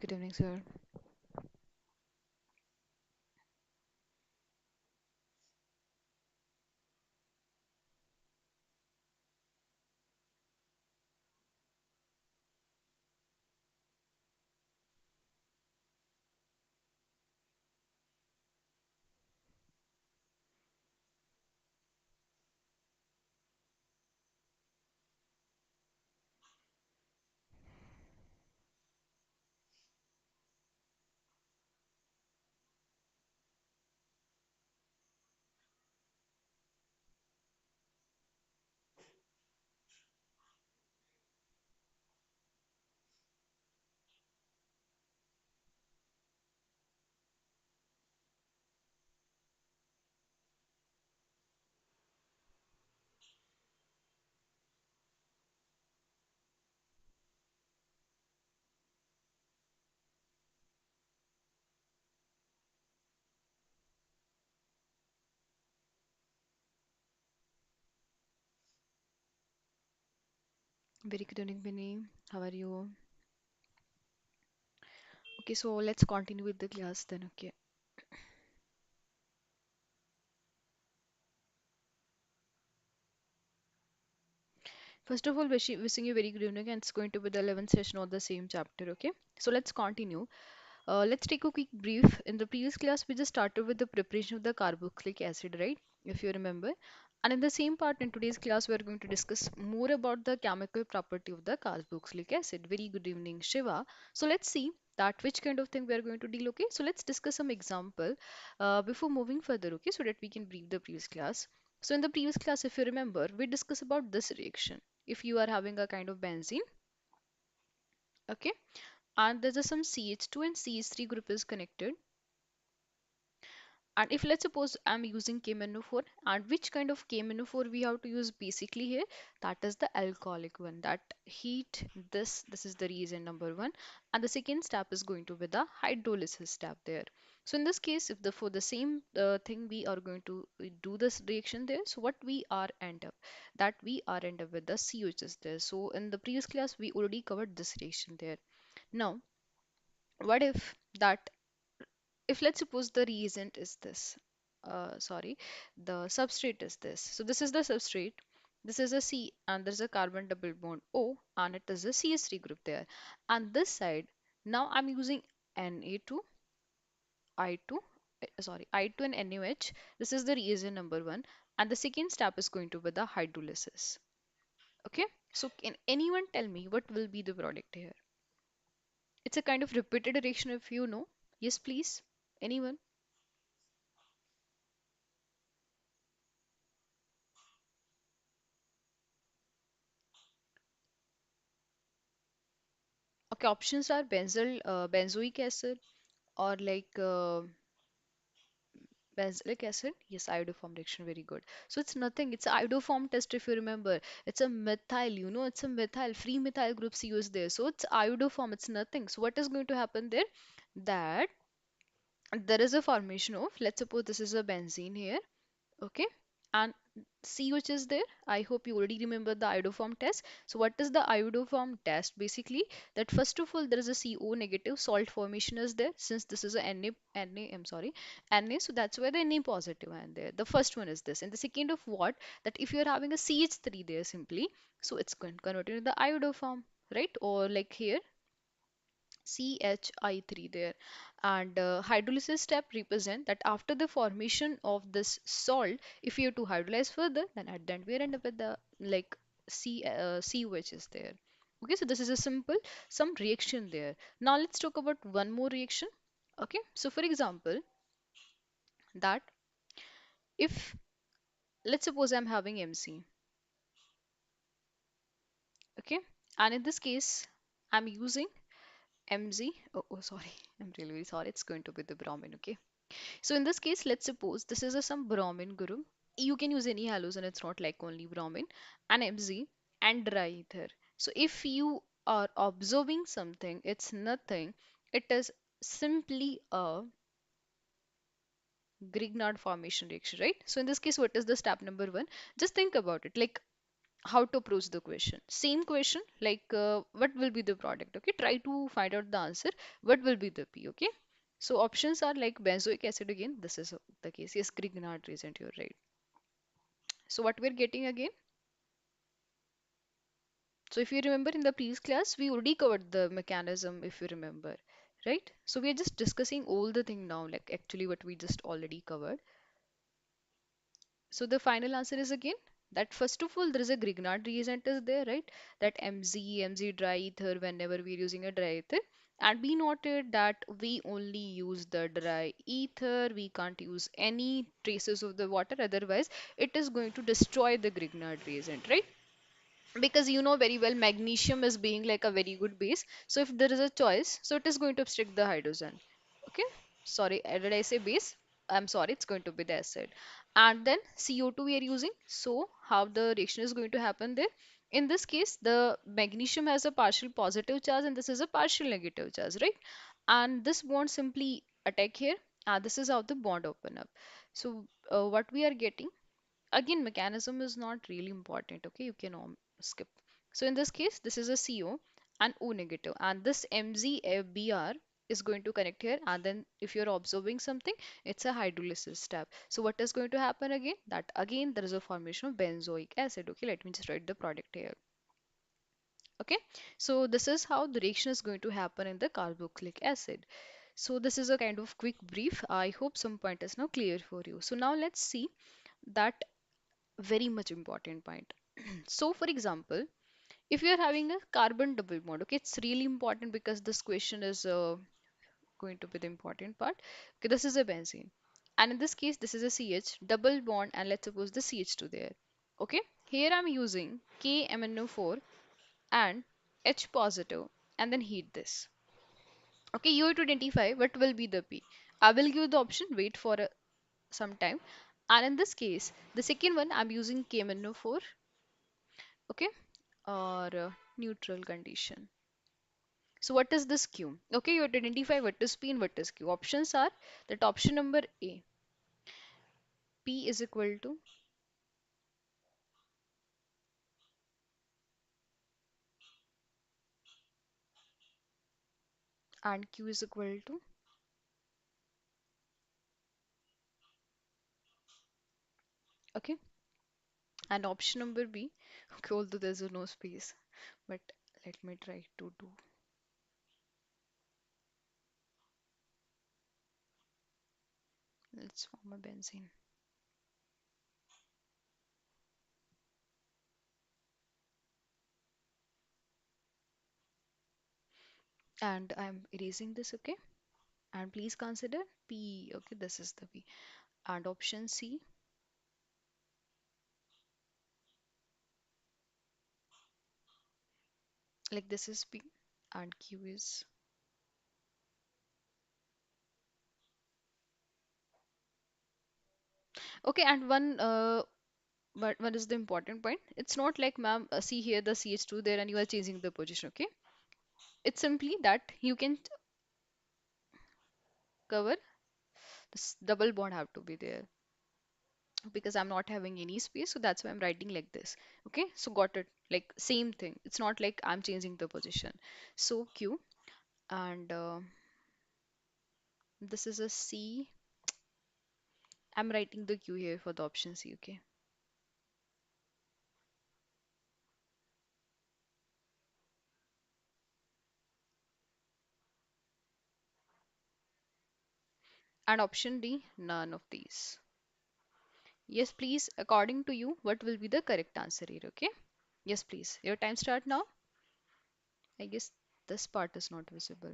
good evening, sir. Very good evening, Vinny. How are you? Okay, so let's continue with the class then. Okay. First of all, wishing you very good evening, and it's going to be the 11th session of the same chapter. Okay. So let's continue. Let's take a quick brief. In the previous class, we just started with the preparation of the carboxylic acid, right? If you remember. And in the same part, in today's class, we are going to discuss more about the chemical property of the carboxylic acid. Very good evening, Shiva. So let's see that which kind of thing we are going to deal. Okay, so let's discuss some example before moving further. Okay, so that we can brief the previous class. So in the previous class, if you remember, we discussed about this reaction. If you are having a kind of benzene, okay, and there's a some CH2 and CH3 group is connected. And if let's suppose I'm using KMNO4, and which kind of KMNO4 we have to use basically here, that is the alcoholic one. That heat, this is the reason number one. And the second step is going to be the hydrolysis step there. So in this case, if the for the same thing we are going to do this reaction there, so what we are end up, that we are end up with the COHs there. So in the previous class, we already covered this reaction there. Now, what if that if let's suppose the reagent is this, sorry, the substrate is this. So this is the substrate, this is a C, and there's a carbon double bond O, and it is a CH3 group there. And this side, now I'm using Na2, I2, sorry, I2 and NaOH. This is the reagent number one. And the second step is going to be the hydrolysis. Okay, so can anyone tell me what will be the product here? It's a kind of repeated reaction if you know. Yes, please. Anyone? Okay, options are benzoic acid or like benzoic acid. Yes, iodoform reaction, very good. So it's nothing. It's a iodoform test if you remember. It's a methyl, it's a methyl. Free methyl groups used there. So it's iodoform. It's nothing. So what is going to happen there? That there is a formation of, let's suppose this is a benzene here. Okay, and COH is there. I hope you already remember the iodoform test. So what is the iodoform test? Basically, that first of all there is a CO negative salt formation is there, since this is a I'm sorry, Na. So that's why the Na positive and there. The first one is this, and the second of what, that if you're having a CH3 there simply, so it's converted into the iodoform, right? Or like here CHI3 there. And hydrolysis step represent that after the formation of this salt, if you have to hydrolyze further, then at the end we end up with the like COH is there. Okay, so this is a simple some reaction there. Now let's talk about one more reaction. Okay, so for example, that if let's suppose I'm having MC, okay, and in this case I'm using MZ. Oh, sorry, I'm really, really sorry. It's going to be the bromine. Okay. So in this case, let's suppose this is a some bromine group. You can use any halogen, it's not like only bromine, and Mz and dry ether. So if you are observing something, it's nothing. It is simply a Grignard formation reaction, right? So in this case, what is the step number one? Just think about it. Like how to approach the question. Same question, like what will be the product? Okay, try to find out the answer. What will be the P? Okay. So options are like benzoic acid again. This is the case. Yes, Grignard reagent. You're right. So what we're getting again? So if you remember in the previous class, we already covered the mechanism. If you remember, right? So we are just discussing all the thing now, like actually what we just already covered. So the final answer is again that first of all there is a Grignard reagent is there, right? That Mg dry ether whenever we're using a dry ether. And we noted that we only use the dry ether. We can't use any traces of the water. Otherwise, it is going to destroy the Grignard reagent, right? Because you know very well magnesium is being like a very good base, so if there is a choice, so it is going to obstruct the hydrogen. Okay, sorry, did I say base? I'm sorry, it's going to be the acid. And then CO2 we are using. So how the reaction is going to happen there? In this case, the magnesium has a partial positive charge and this is a partial negative charge, right? And this bond simply attack here, and this is how the bond open up. So what we are getting, again mechanism is not really important, okay, you can skip. So in this case this is a CO and O negative, and this MgFbr is going to connect here, and then if you're observing something, it's a hydrolysis step. So what is going to happen again? That again there is a formation of benzoic acid. Okay, let me just write the product here. Okay, so this is how the reaction is going to happen in the carboxylic acid. So this is a kind of quick brief. I hope some point is now clear for you. So now let's see that very much important point. So for example, if you are having a carbon double bond, okay, it's really important because this question is going to be the important part. Okay, this is a benzene, and in this case this is a CH double bond, and let's suppose the CH2 there. Okay, here I'm using KMNO4 and H positive, and then heat this. Okay, you have to identify what will be the P. I will give the option, wait for some time. And in this case, the second one I'm using KMNO4, okay, or neutral condition. So what is this Q? Okay, you have to identify what is P and what is Q. Options are that option number A, P is equal to, and Q is equal to, okay, and option number B, okay, although there's no space, but let me try to do. Let's form a benzene. And I'm erasing this, okay? And please consider P, okay, this is the P. And option C, like this is P, and Q is, okay, and one but what is the important point? It's not like, ma'am, see here the CH2 there and you are changing the position, okay? It's simply that you can cover this double bond have to be there because I'm not having any space, so that's why I'm writing like this. Okay, so got it? Like same thing. It's not like I'm changing the position. So Q, and this is a C. I'm writing the Q here for the option C, okay? And option D, none of these. Yes, please, according to you, what will be the correct answer here, okay? Yes, please. Your time start now. I guess this part is not visible.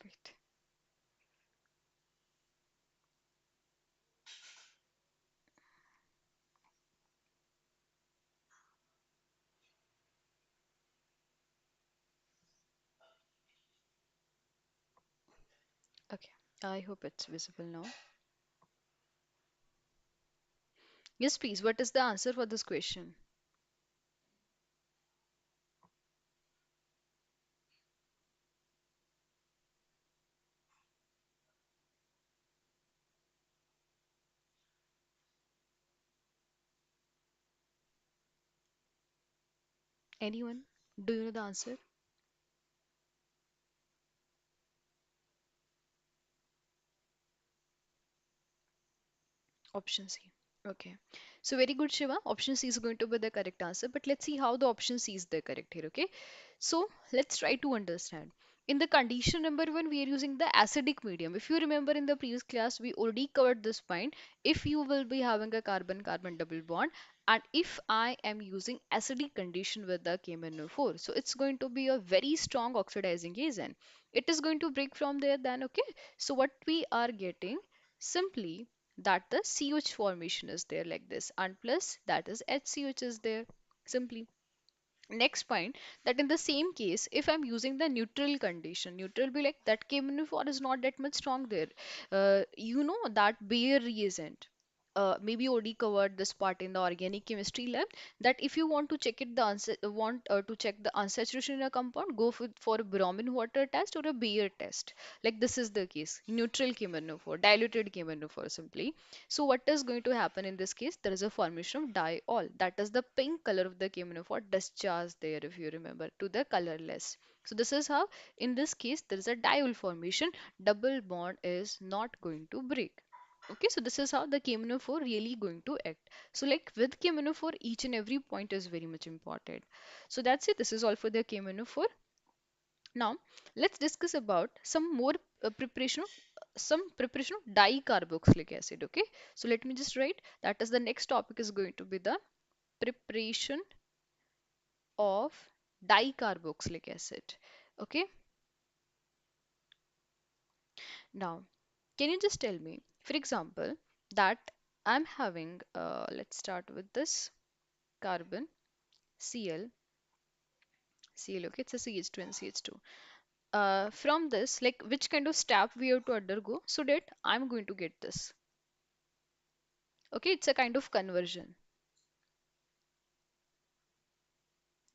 Wait. Okay. I hope it's visible now. Yes, please. What is the answer for this question? Anyone? Do you know the answer? Option C. Okay. So very good, Shiva. Option C is going to be the correct answer. But let's see how the option C is the correct here. Okay. So let's try to understand. In the condition number one, we are using the acidic medium. If you remember in the previous class, we already covered this point. If you will be having a carbon-carbon double bond, and if I am using acidic condition with the KMnO4, so it's going to be a very strong oxidizing agent. It is going to break from there then, okay? So what we are getting simply that the CH formation is there like this, and plus that is HCH is there simply. Next point, that in the same case, if I'm using the neutral condition, neutral be like that KMnO4 is not that much strong there. You know that Bayer reagent. Maybe already covered this part in the organic chemistry lab, that if you want to check it the answer want to check the unsaturation in a compound, go for a bromine water test or a Bayer test. Like this is the case, neutral KMnO4, diluted KMnO4 simply. So what is going to happen in this case? There is a formation of diol. That is the pink color of the KMnO4 discharge there, if you remember, to the colorless. So this is how, in this case, there is a diol formation. Double bond is not going to break. Okay, so this is how the KMnO4 really going to act. So like with KMnO4, each and every point is very much important. So that's it. This is all for the KMnO4. Now, let's discuss about some more some preparation of dicarboxylic acid. Okay, so let me just write that as the next topic is going to be the preparation of dicarboxylic acid. Okay, now can you just tell me, for example, that I'm having, let's start with this carbon Cl, Cl. Okay, it's a CH2 and CH2. From this, like which kind of step we have to undergo so that I'm going to get this. Okay, it's a kind of conversion.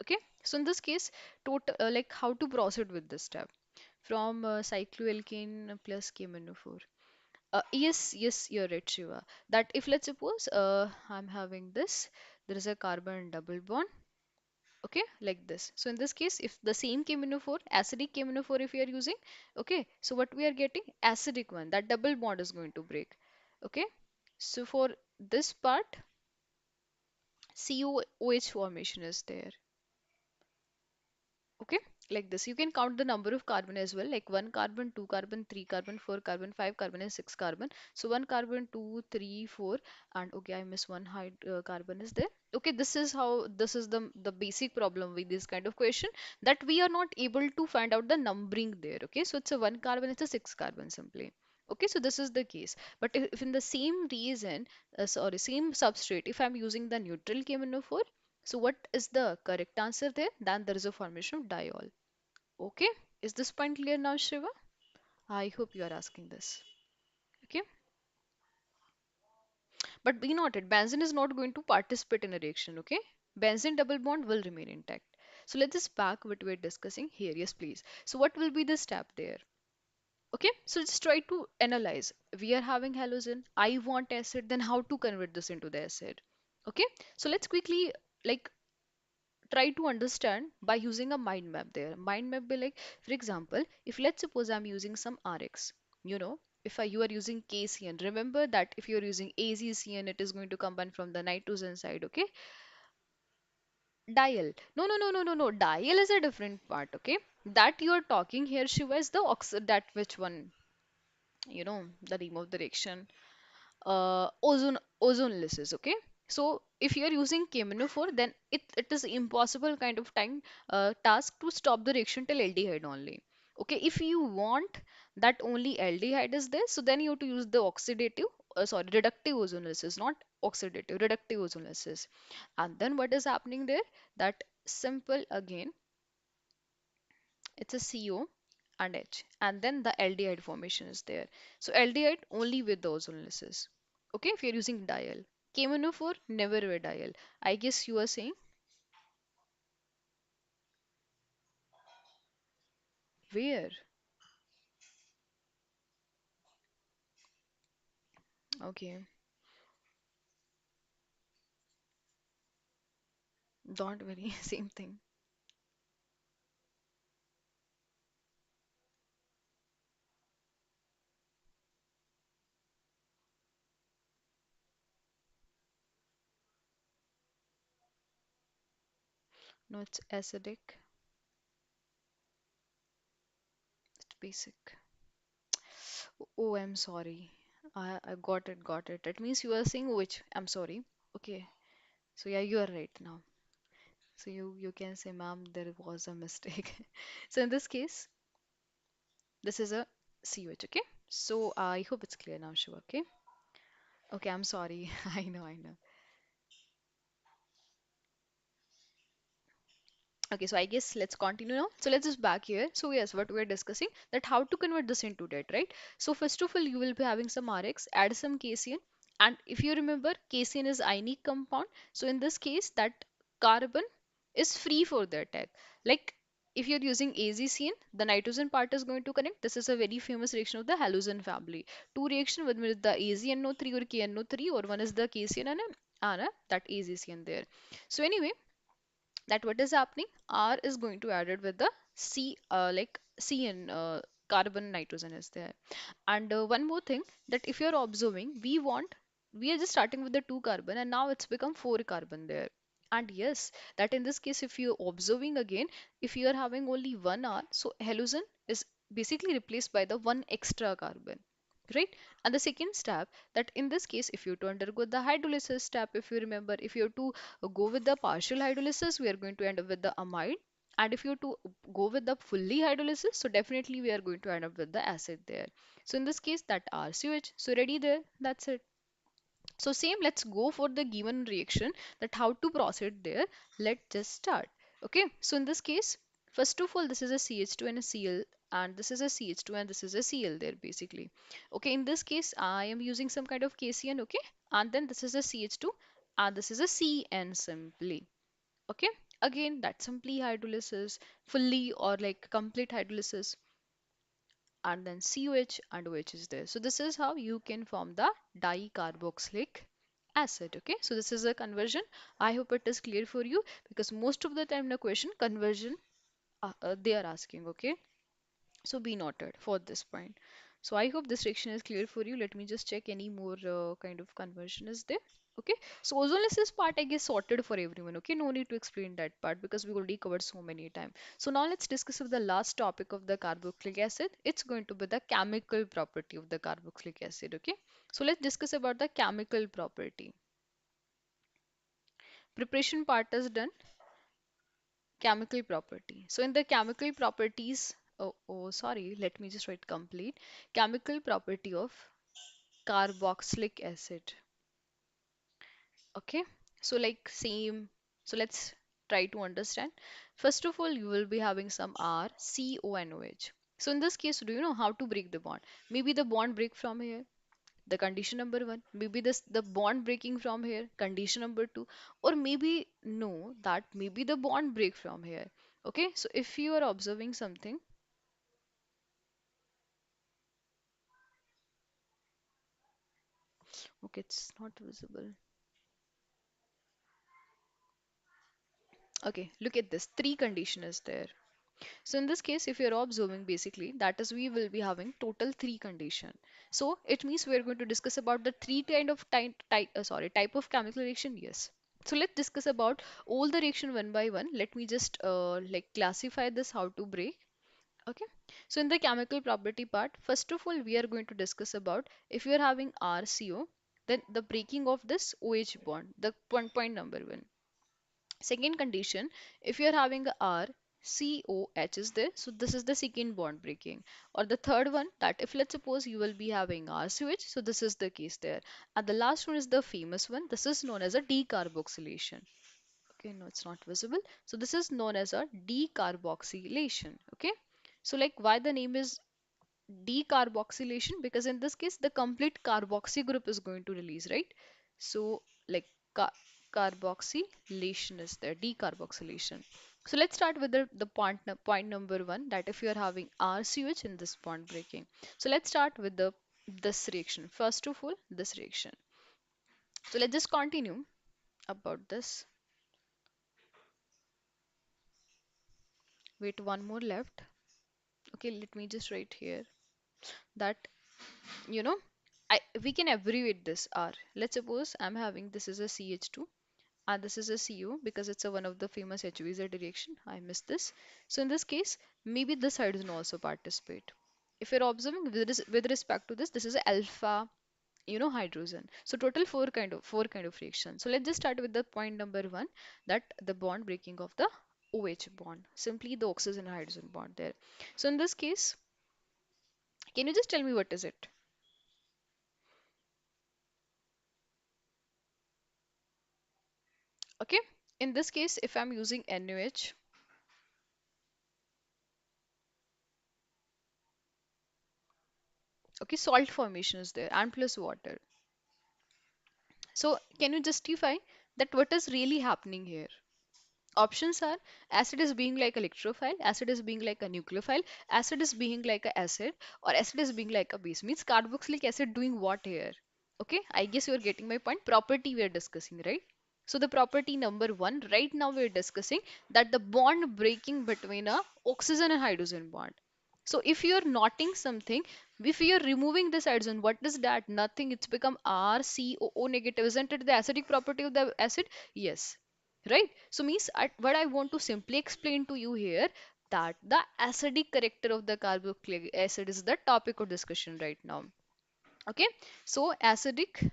Okay, so in this case, total like how to proceed with this step from cycloalkane plus KMnO4. Yes, you're right, Shiva. That if let's suppose I'm having this, there is a carbon double bond. Okay, like this. So in this case, if the same KMnO4, acidic KMnO4, if we are using, okay, so what we are getting, acidic one, that double bond is going to break. Okay, so for this part, COOH formation is there. Okay, like this. You can count the number of carbon as well, like one carbon, two carbon, three carbon, four carbon, five carbon, and six carbon. So one carbon, two, three, four, and okay, I miss one hyd carbon is there. Okay, this is how, this is the basic problem with this kind of question, that we are not able to find out the numbering there. Okay, so it's a one carbon, it's a six carbon simply. Okay, so this is the case. But if in the same reason, sorry, same substrate, if I'm using the neutral KMnO4, so what is the correct answer there? Then there is a formation of diol. Okay, is this point clear now, Shiva? I hope you are asking this. Okay, but be noted, benzene is not going to participate in a reaction. Okay, benzene double bond will remain intact. So let's just back what we're discussing here. Yes, please. So what will be the step there? Okay, so just try to analyze. We are having halogen. I want acid. Then how to convert this into the acid? Okay, so let's quickly like try to understand by using a mind map there. Mind map be like, for example, if let's suppose I'm using some RX, you know, if you are using KCN, remember that if you're using AZCN, it is going to combine from the nitrogen side, okay? Dial. No, no, no, no, no, no. Dial is a different part, okay? That you are talking here, Shiva, is the oxide, that which one, the name of the reaction. Ozone okay. So if you are using KMnO4, then it is impossible kind of time task to stop the reaction till aldehyde only. Okay, if you want that only aldehyde is there, so then you have to use the oxidative, sorry, reductive ozonolysis, not oxidative, reductive ozonolysis. And then what is happening there? That simple again, it's a CO and H, and then the aldehyde formation is there. So aldehyde only with the ozonolysis. Okay, if you're using diol. KMNO4 never radial. I guess you are saying where? Okay, don't worry, same thing. No, it's acidic. It's basic. Oh, I'm sorry. I got it. That means you are saying which? I'm sorry. Okay. So yeah, you are right now. So you can say, ma'am, there was a mistake. So in this case, this is a CH, okay? So I hope it's clear now, Shiva, okay? Okay, I'm sorry. I know. Okay, so I guess let's continue now. So let's just back here. So yes, what we're discussing that how to convert this into that, right? So first of all, you will be having some RX, add some casein, and if you remember, casein is ionic compound. So in this case, that carbon is free for the attack. Like if you're using azCN, the nitrogen part is going to connect. This is a very famous reaction of the halosine family. Two reaction, one with the AzNO3 or KNO3, or one is the casein and that azCN there. So anyway, that what is happening, R is going to add it with the C, like C and carbon nitrogen is there. And one more thing, that if you're observing, we are just starting with the two carbon and now it's become four carbon there. And yes, that in this case, if you're observing again, if you are having only one R, so halogen is basically replaced by the one extra carbon, right? And the second step, that in this case, if you to undergo the hydrolysis step, if you remember, if you have to go with the partial hydrolysis, we are going to end up with the amide. And if you to go with the fully hydrolysis, so definitely we are going to end up with the acid there. So in this case, that RCOH. So ready there. That's it. So same, let's go for the given reaction, that how to proceed there. Let's just start. Okay. So in this case, first of all, this is a CH2 and a Cl, and this is a CH2 and this is a Cl there basically. Okay. In this case, I am using some kind of KCN. Okay. And then this is a CH2 and this is a CN simply. Okay. Again, that simply hydrolysis, fully or like complete hydrolysis, and then COH and OH is there. So this is how you can form the dicarboxylic acid. Okay, so this is a conversion. I hope it is clear for you, because most of the time the question conversion they are asking. Okay, so be noted for this point. So I hope this section is clear for you. Let me just check any more kind of conversion is there. Okay, so ozonolysis part I guess sorted for everyone. Okay, no need to explain that part because we already covered so many times. So now let's discuss of the last topic of the carboxylic acid. It's going to be the chemical property of the carboxylic acid. Okay, so let's discuss about the chemical property. Preparation part is done. Chemical property. So in the chemical properties, sorry, let me just write complete. Chemical property of carboxylic acid. Okay, so like same. So let's try to understand. First of all, you will be having some R, C, O, and OH. So in this case, do you know how to break the bond? Maybe the bond break from here. The condition number one. Maybe this the bond breaking from here. Condition number two. Or maybe no, that maybe the bond break from here. Okay, so if you are observing something, okay, it's not visible. Okay, look at this. Three condition is there. So in this case, if you're observing basically, that is we will be having total three condition. So it means we're going to discuss about the three kind of type of chemical reaction. Yes. So let's discuss about all the reaction one by one. Let me just like classify this how to break. Okay. So in the chemical property part, first of all, we are going to discuss about if you are having RCO, then the breaking of this OH bond, the point number one. Second condition, if you are having a R, COH is there, so this is the second bond breaking. Or the third one, that if let's suppose you will be having RCOH, so this is the case there. And the last one is the famous one. This is known as a decarboxylation. Okay, no, it's not visible. So this is known as a decarboxylation. Okay, so like why the name is decarboxylation? Because in this case, the complete carboxy group is going to release, right? So like ca carboxylation is there, decarboxylation. So let's start with the point number one, that if you are having RCOH in this bond breaking. So let's start with the this reaction. First of all, this reaction. So let's just continue about this. Wait, one more left. Okay, let me just write here that, you know, we can abbreviate this R. Let's suppose I'm having this is a CH2 and this is a CO because it's a one of the famous HVZ reaction. I missed this. So in this case, maybe this hydrogen also participate. If you're observing with respect to this is a alpha, hydrogen. So total four kind of reaction. So let's just start with the point number one, that the bond breaking of the OH bond, simply the oxygen and hydrogen bond there. So in this case, can you just tell me what is it? Okay. In this case, if I'm using NaOH, okay, salt formation is there and plus water. So can you justify that what is really happening here? Options are: acid is being like electrophile, acid is being like a nucleophile, acid is being like a acid, or acid is being like a base. Means carboxylic acid doing what here? Okay, I guess you're getting my point. Property we are discussing, right? So the property number one, right now we're discussing that the bond breaking between a oxygen and hydrogen bond. So if you're knotting something, if you're removing this hydrogen, what is that? Nothing. It's become RCOO negative. Isn't it the acidic property of the acid? Yes. Right? So means what I want to simply explain to you here, that the acidic character of the carboxylic acid is the topic of discussion right now. Okay? So acidic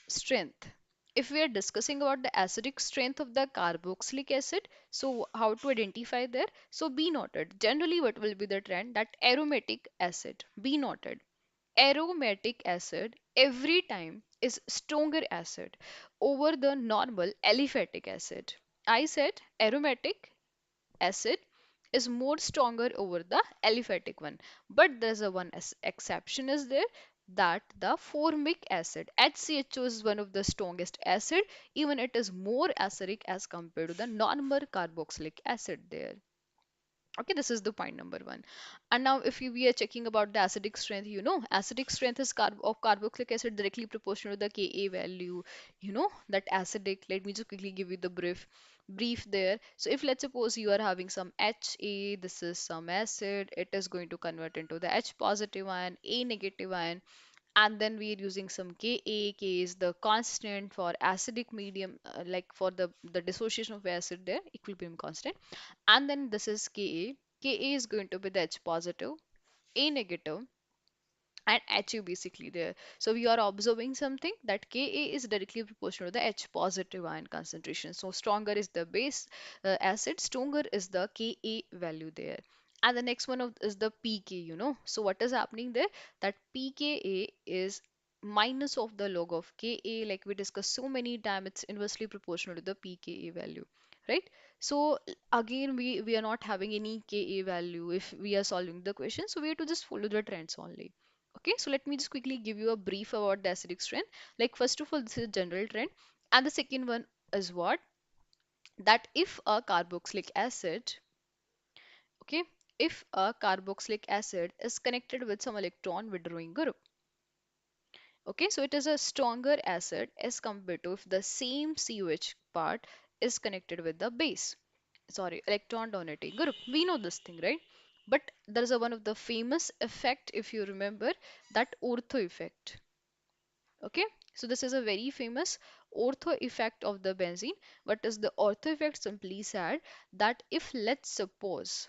strength. If we are discussing about the acidic strength of the carboxylic acid, so how to identify there? So be noted. Generally, what will be the trend? That aromatic acid. Be noted. Aromatic acid every time is stronger acid over the normal aliphatic acid. I said aromatic acid is more stronger over the aliphatic one, but there's a one exception is there, that the formic acid HCHO is one of the strongest acid, even it is more acidic as compared to the normal carboxylic acid there. Okay, this is the point number one. And now if we are checking about the acidic strength, acidic strength is of carboxylic acid directly proportional to the Ka value. That acidic, let me just quickly give you the brief there. So if let's suppose you are having some Ha, this is some acid, it is going to convert into the H positive ion, A negative ion, and then we are using some Ka. K is the constant for acidic medium, like for the dissociation of acid there, equilibrium constant. And then this is Ka. Ka is going to be the H positive, A negative, and HU basically there. So we are observing something that Ka is directly proportional to the H positive ion concentration. So stronger is the base acid, stronger is the Ka value there. And the next one is the pK. So what is happening there? That pKa is minus of the log of Ka, like we discussed so many times, it's inversely proportional to the pKa value, right? So again, we are not having any Ka value if we are solving the question, so we have to just follow the trends only. Okay, so let me just quickly give you a brief about the acidic strength. Like first of all, this is a general trend, and the second one is what? That if a carboxylic acid, okay, if a carboxylic acid is connected with some electron withdrawing group, okay, so it is a stronger acid as compared to if the same COH part is connected with the base, sorry, electron donating group. We know this thing, right? But there is a one of the famous effect, if you remember, that ortho effect. Okay, so this is a very famous ortho effect of the benzene. What is the ortho effect? Simply said that if let's suppose,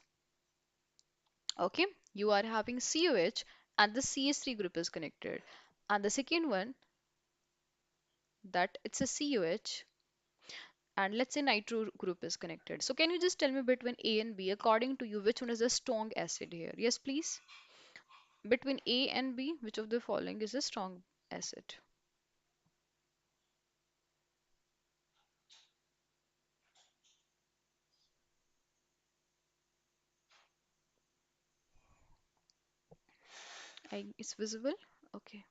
okay, you are having COH and the CH3 group is connected, and the second one, that it's a COH, and let's say nitro group is connected. So can you just tell me between A and B, according to you, which one is a strong acid here? Yes, please. Between A and B, which of the following is a strong acid? It's visible. Okay.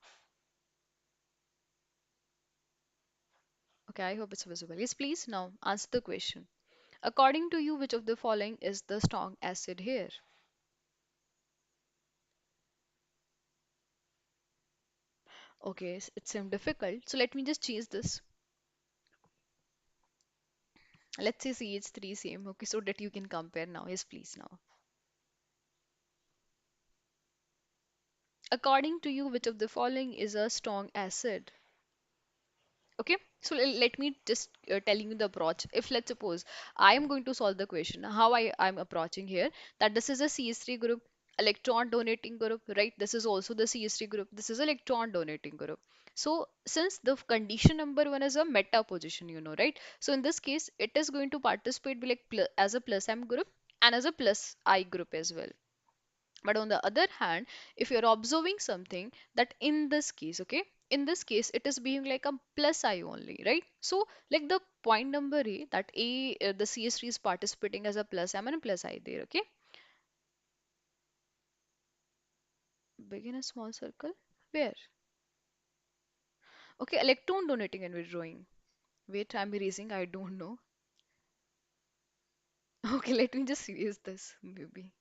Okay, I hope it's visible. Yes, please now answer the question. According to you, which of the following is the strong acid here? Okay, it seemed difficult. So let me just change this. Let's say CH3 same. Okay, so that you can compare now. Yes, please now. According to you, which of the following is a strong acid? Okay, so let me just telling you the approach. If let's suppose I am going to solve the question, how I'm approaching here, that this is a CH3 group, electron donating group, right? This is also the CH3 group. This is electron donating group. So since the condition number one is a meta position, right? So in this case, it is going to participate be like as a plus M group and as a plus I group as well. But on the other hand, if you're observing something that in this case, okay, in this case, it is being like a plus I only, right? So, like the point number A, that the CS3 is participating as a plus M and a plus I there, okay? Begin a small circle. Where? Okay, electron donating and withdrawing. Wait, I'm erasing, I don't know. Okay, let me just erase this, maybe.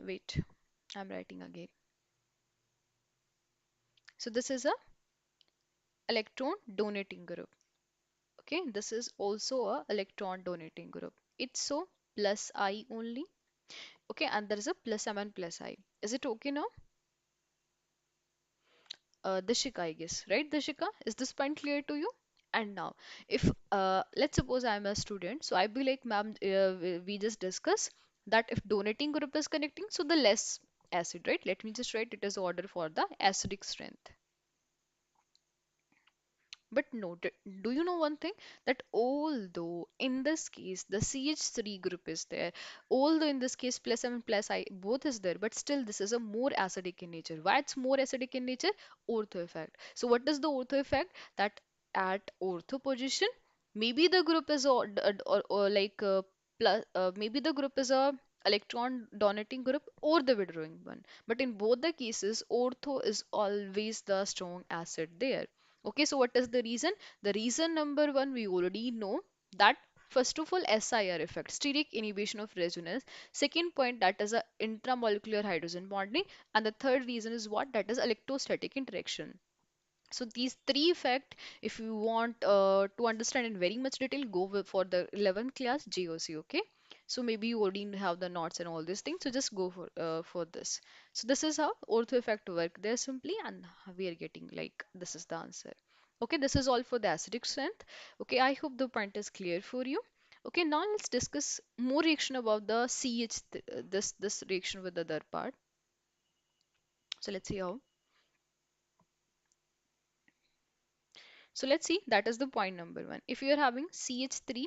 Wait, I'm writing again. So this is a electron donating group. Okay, this is also a electron donating group. It's so plus I only. Okay, and there is a plus M and plus I. Is it okay now? Dishika, I guess, right? Dishika, is this point clear to you? And now, if let's suppose I'm a student, so I'd be like, ma'am, we just discuss that if donating group is connecting, so the less acid, right? Let me just write it as order for the acidic strength. But no, do you know one thing? That although in this case the CH3 group is there, although in this case plus M and plus I both is there, but still this is a more acidic in nature. Why it's more acidic in nature? Ortho effect. So what is the ortho effect? That at ortho position, maybe the group is or like plus, maybe the group is a electron donating group or the withdrawing one. But in both the cases, ortho is always the strong acid there. Okay, so what is the reason? The reason number one, we already know that first of all, SIR effect, steric inhibition of resonance. Second point, that is a intramolecular hydrogen bonding. And the third reason is what? That is electrostatic interaction. So these three fact, if you want to understand in very much detail, go for the 11th class GOC, okay? So maybe you already have the notes and all these things, so just go for this. So this is how ortho effect work there simply, and we are getting like this is the answer. Okay, this is all for the acidic strength. Okay, I hope the point is clear for you. Okay, now let's discuss more reaction about the this reaction with the other part. So let's see how. So let's see, that is the point number one. If you are having CH3,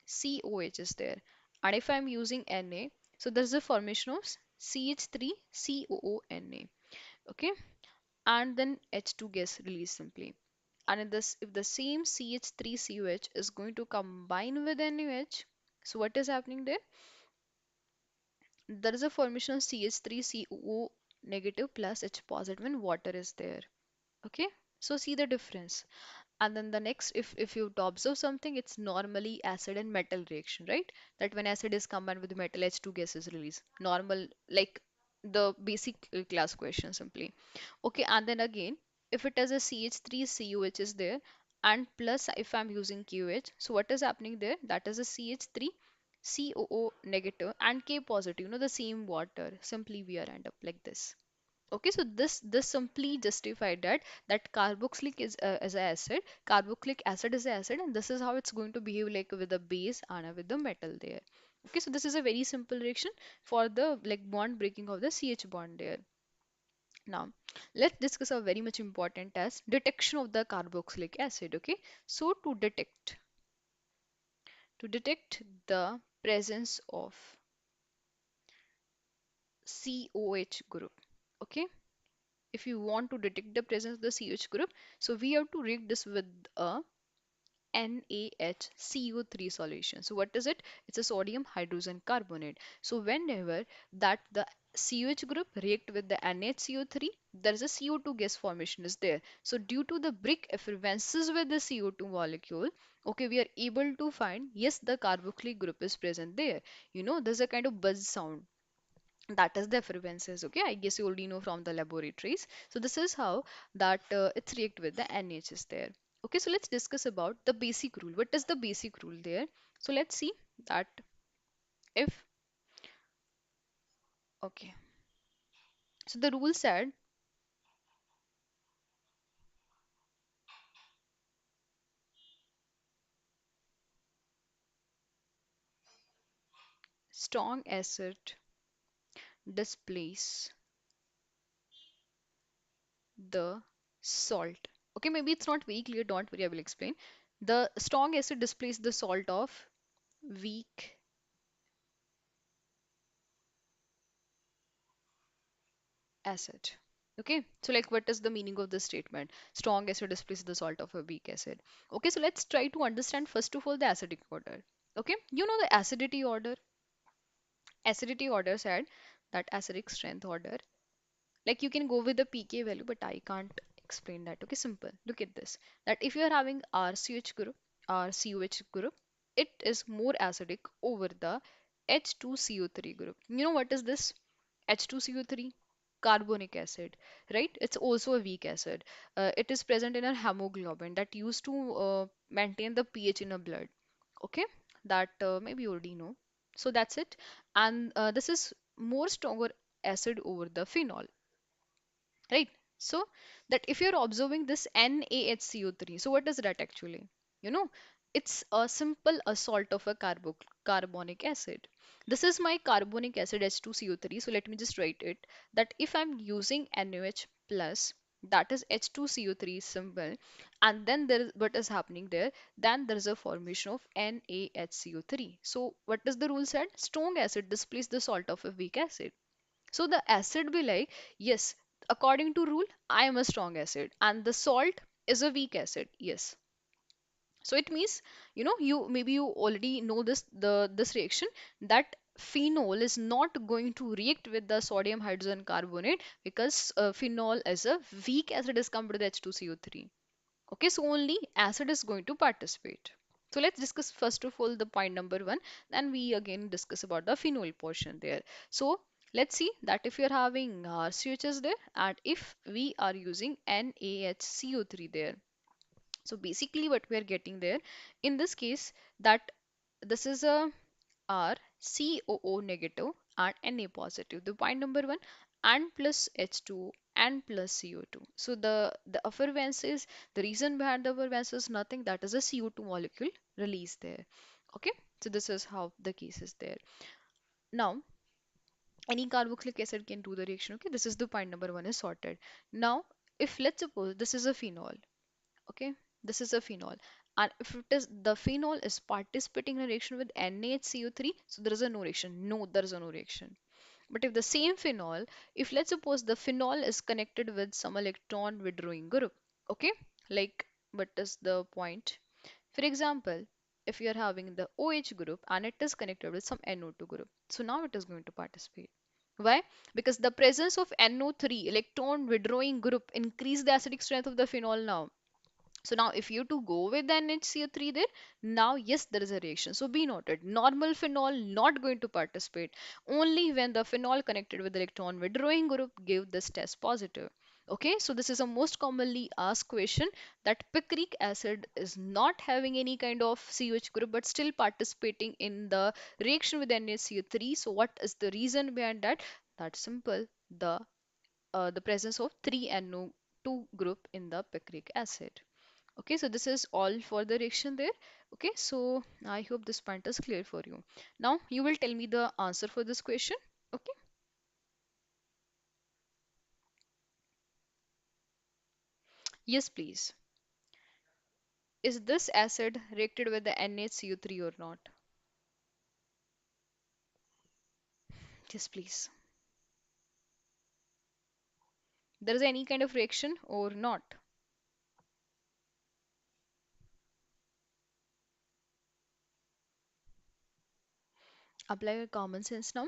COH is there. And if I'm using Na, so there's a formation of CH3, COONA. Okay. And then H2 gas release simply. And in this, if the same CH3, COH is going to combine with NaOH, so what is happening there? There is a formation of CH3, COO negative plus H positive when water is there. Okay. So see the difference. And then the next, if you to observe something, it's normally acid and metal reaction, right? That when acid is combined with metal, H2 gas is released. Normal, like the basic class question simply. Okay, and then again, if it has a CH3, COH is there, and plus if I'm using QH, so what is happening there? That is a CH3, COO negative and K positive, the same water. Simply we are end up like this. Okay, so this simply justified that carboxylic is an acid, carboxylic acid is an acid, and this is how it's going to behave like with the base and with the metal there. Okay, so this is a very simple reaction for the like bond breaking of the CH bond there. Now, let's discuss a very much important test, detection of the carboxylic acid. Okay, so to detect the presence of COH group. Okay, if you want to detect the presence of the CH group, so we have to read this with a NaHCO3 solution. So what is it? It's a sodium hydrogen carbonate. So whenever that the COH group react with the NaHCO3, there is a CO2 gas formation is there. So due to the brick effervesces with the CO2 molecule, okay, we are able to find, yes, the carboxylic group is present there. There's a kind of buzz sound, that is the effervescence. Okay, I guess you already know from the laboratories. So this is how that it's react with the NH is there. Okay, so let's discuss about the basic rule. What is the basic rule there? So let's see that if, okay, so the rule said strong acid displace the salt. Okay, maybe it's not very clear, don't worry, I will explain. The strong acid displace the salt of weak acid. Okay, so like what is the meaning of this statement? Strong acid displaces the salt of a weak acid. Okay, so let's try to understand first of all the acidic order. Okay, the acidity order. Acidity order said that acidic strength order. Like you can go with the pK value, but I can't explain that. Okay, simple. Look at this. That if you are having RCH group, RCOH group, it is more acidic over the H2CO3 group. You know what is this? H2CO3, carbonic acid, right? It's also a weak acid. It is present in a hemoglobin that used to maintain the pH in a blood. Okay, that maybe you already know. So that's it. And this is more stronger acid over the phenol, right? So that if you're observing this NaHCO3, so what is that actually? You know, it's a simple a salt of a carbonic acid. This is my carbonic acid H2CO3. So let me just write it that if I'm using NaOH plus, that is H2CO3 symbol, and then there is what is happening there, then there is a formation of NaHCO3. So what does the rule said? Strong acid displaces the salt of a weak acid. So the acid be like, yes, according to rule, I am a strong acid, and the salt is a weak acid. Yes. So it means, you already know this reaction that phenol is not going to react with the sodium hydrogen carbonate because phenol as a weak acid is compared to the H2CO3. Okay, so only acid is going to participate. So let's discuss first of all the point number one, then we again discuss about the phenol portion there. So let's see that if you're having CHs there and if we are using NaHCO3 there. So basically what we are getting there in this case that this is a R COO negative and Na positive. The point number one, N plus H2 N plus CO2. So the effervescence is the reason behind the effervescence is nothing, that is a CO2 molecule released there. Okay, so this is how the case is there. Now any carboxylic acid can do the reaction. Okay, this is the point number one is sorted. Now if let's suppose this is a phenol. Okay, this is a phenol, and if it is the phenol is participating in a reaction with NaHCO3, so there is a no reaction. No, there is a no reaction. But if the same phenol, if let's suppose the phenol is connected with some electron withdrawing group, okay, like what is the point? For example, if you are having the OH group and it is connected with some NO2 group, so now it is going to participate. Why? Because the presence of NO3 electron withdrawing group increase the acidic strength of the phenol now. So now if you to go with the NHCO3 there, now yes, there is a reaction. So be noted, normal phenol not going to participate. Only when the phenol connected with the electron withdrawing group give this test positive. Okay, so this is a most commonly asked question that picric acid is not having any kind of COH group but still participating in the reaction with NaCO3. So what is the reason behind that? That's simple. The presence of 3NO2 group in the picric acid. Okay, so this is all for the reaction there. Okay, so I hope this point is clear for you. Now you will tell me the answer for this question. Okay, yes, please. Is this acid reacted with the NaCO3 or not? Yes, please. There is any kind of reaction or not? Apply your common sense now.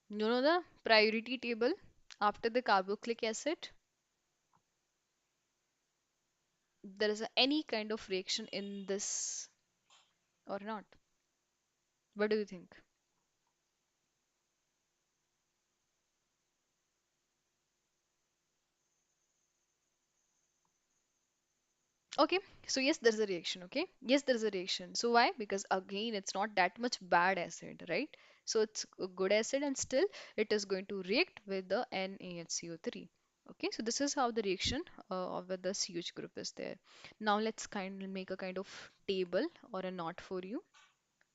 You know the priority table after the carboxylic acid, there is any kind of reaction in this or not? What do you think? Okay, so yes, there's a reaction. Okay, yes, there's a reaction. So why? Because again, it's not that much bad acid, right? So it's a good acid, and still it is going to react with the NaHCO3. Okay, so this is how the reaction of with the CH group is there. Now let's kind of make a kind of table or a knot for you.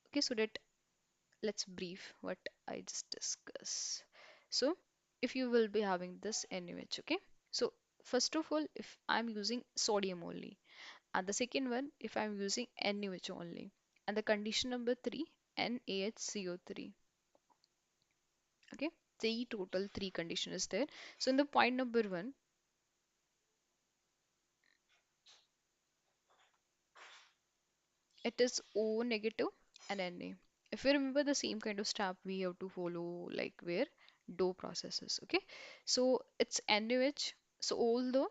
Okay, so that let's brief what I just discussed. So if you will be having this NaOH, okay? So first of all, if I'm using sodium only, and the second one, if I'm using NaOH only, and the condition number three, NaHCO3, okay? The total three condition is there. So in the point number one, it is O negative and Na. If you remember the same kind of step we have to follow, like where dough processes, okay? So it's NaOH. So although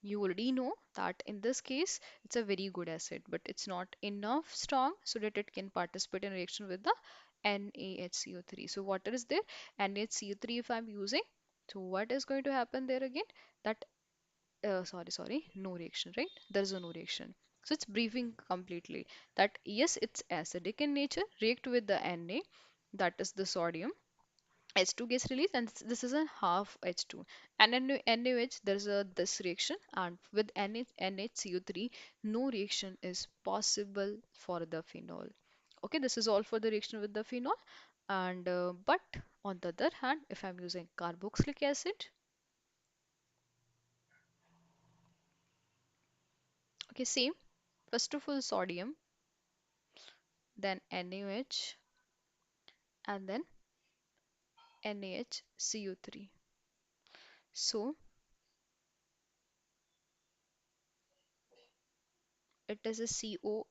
you already know that in this case it's a very good acid, but it's not enough strong so that it can participate in reaction with the NaHCO3. So water is there, NaHCO3 if I'm using. So what is going to happen there again? That sorry, no reaction, right? There is a no reaction. So it's briefing completely that yes, it's acidic in nature, react with the Na, that is the sodium. H2 gets released, and this is a half H2. And in NaOH, there's a this reaction, and with NHCO3, no reaction is possible for the phenol. Okay, this is all for the reaction with the phenol. And but on the other hand, if I'm using carboxylic acid, okay, same. First of all, sodium, then NaOH, and then NaHCO3. So it is a CO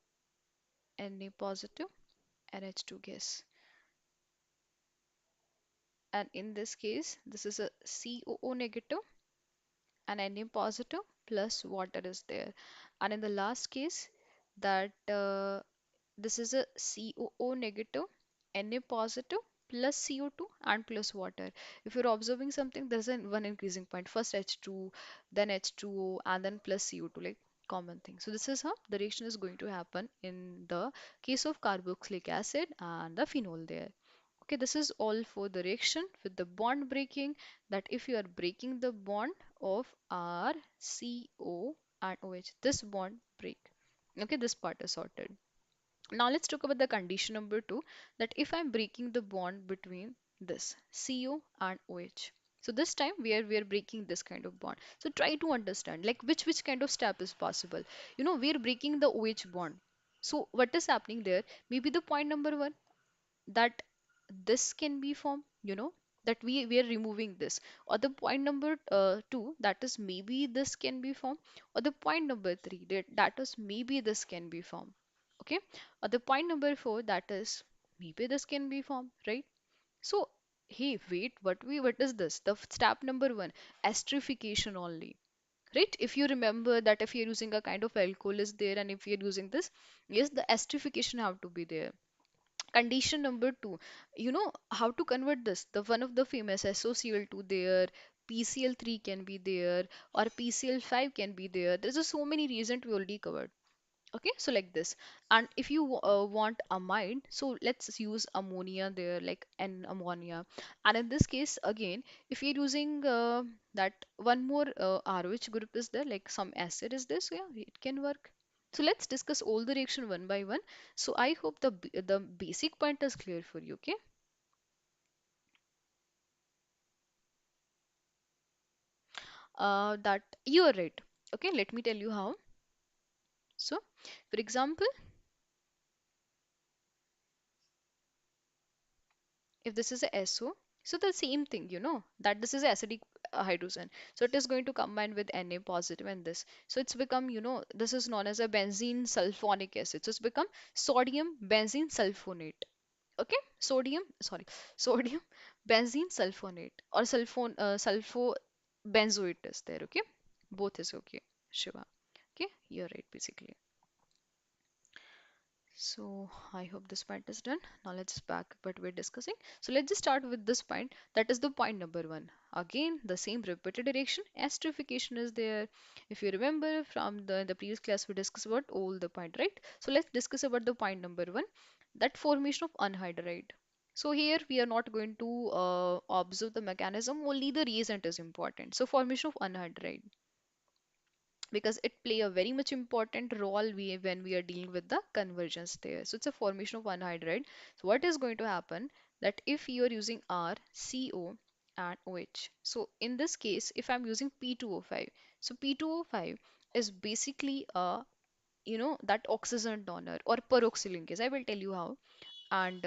Na positive and H2 gas. And in this case, this is a COO negative and Na positive plus water is there. And in the last case, that this is a COO negative, Na positive plus CO2 and plus water. If you're observing something, there's a one increasing point. First H2, then H2O, and then plus CO2, like common thing. So this is how the reaction is going to happen in the case of carboxylic acid and the phenol there. Okay, this is all for the reaction with the bond breaking, that if you are breaking the bond of R, CO and OH, this bond break. Okay, this part is sorted. Now let's talk about the condition number two, that if I'm breaking the bond between this CO and OH. So this time we are breaking this kind of bond. So try to understand like which kind of step is possible. You know, we are breaking the OH bond. So what is happening there? Maybe the point number one, that this can be formed, you know, that we are removing this, or the point number two, that is maybe this can be formed, or the point number three, that is maybe this can be formed, okay, or the point number four, that is maybe this can be formed, right? So hey, wait, what is this, the step number one, esterification only, right? If you remember that if you're using a kind of alcohol is there, and if you're using this, yes, the esterification have to be there. Condition number two, you know how to convert this, the one of the famous SOCl2 there, PCl3 can be there, or PCl5 can be there. There's just so many reasons we already covered. Okay, so like this. And if you want amide, so let's use ammonia there, like an ammonia. And in this case again, if you're using that one more ROH group is there, like some acid is there, so yeah, it can work. So let's discuss all the reaction one by one. So I hope the basic point is clear for you. Okay, that you are right. Okay, let me tell you how. So for example, if this is a SO, so the same thing, you know, that this is acidic hydrogen. So it is going to combine with Na positive and this. So it's become, you know, this is known as a benzene sulfonic acid. So it's become sodium benzene sulfonate. Okay, sodium, sorry, sodium benzene sulfonate or sulfobenzoate is there. Okay, both is okay, Shiva. Okay, you're right basically. So I hope this point is done. Now let's back what we're discussing. So let's just start with this point. That is the point number one. Again, the same repeated direction. Esterification is there. If you remember from the previous class, we discussed about all the point, right? So let's discuss about the point number one. That formation of anhydride. So here we are not going to observe the mechanism. Only the reagent is important. So formation of anhydride because it play a very much important role when we are dealing with the conversions there. So it's a formation of anhydride. So what is going to happen that if you are using R, CO and OH. So in this case, if I'm using P2O5, so P2O5 is basically a that oxygen donor or peroxyl linkage. I will tell you how. And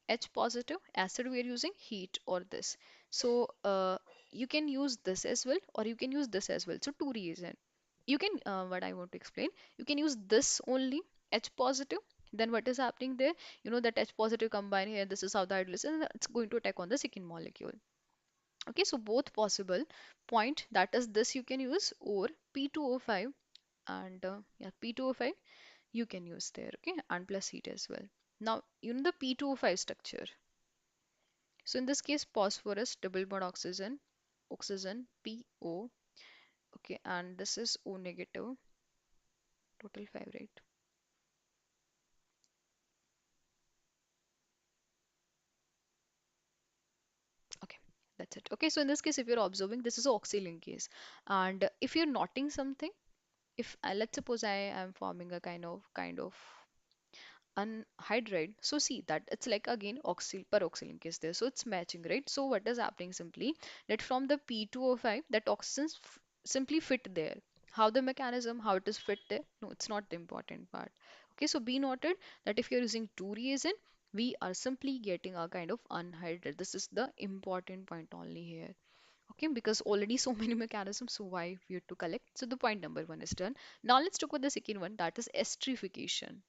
H positive acid we are using heat or this. So you can use this as well or you can use this as well. So two reason. You can what I want to explain. You can use this only H positive. Then what is happening there? You know that H positive combine here. This is how the hydrolysis and it's going to attack on the second molecule. Okay, so both possible point that is this you can use or P2O5 and yeah P2O5 you can use there, okay, and plus heat as well. Now you know the P2O5 structure. So in this case phosphorus double bond oxygen, oxygen PO, okay, and this is O negative, total 5, right? Okay, that's it. Okay, so in this case if you're observing this is oxy linkase and if you're noting something, if let's suppose I am forming a kind of unhydride. So see that it's like again oxyl peroxylink is there. So it's matching, right? So what is happening simply that from the P2O5 that oxygens simply fit there. How the mechanism, how it is fit there? No, it's not the important part. Okay, so be noted that if you're using two reagent, we are simply getting a kind of unhydride. This is the important point only here. Okay, because already so many mechanisms, so why we have to collect? So the point number one is done. Now let's talk about the second one, that is esterification.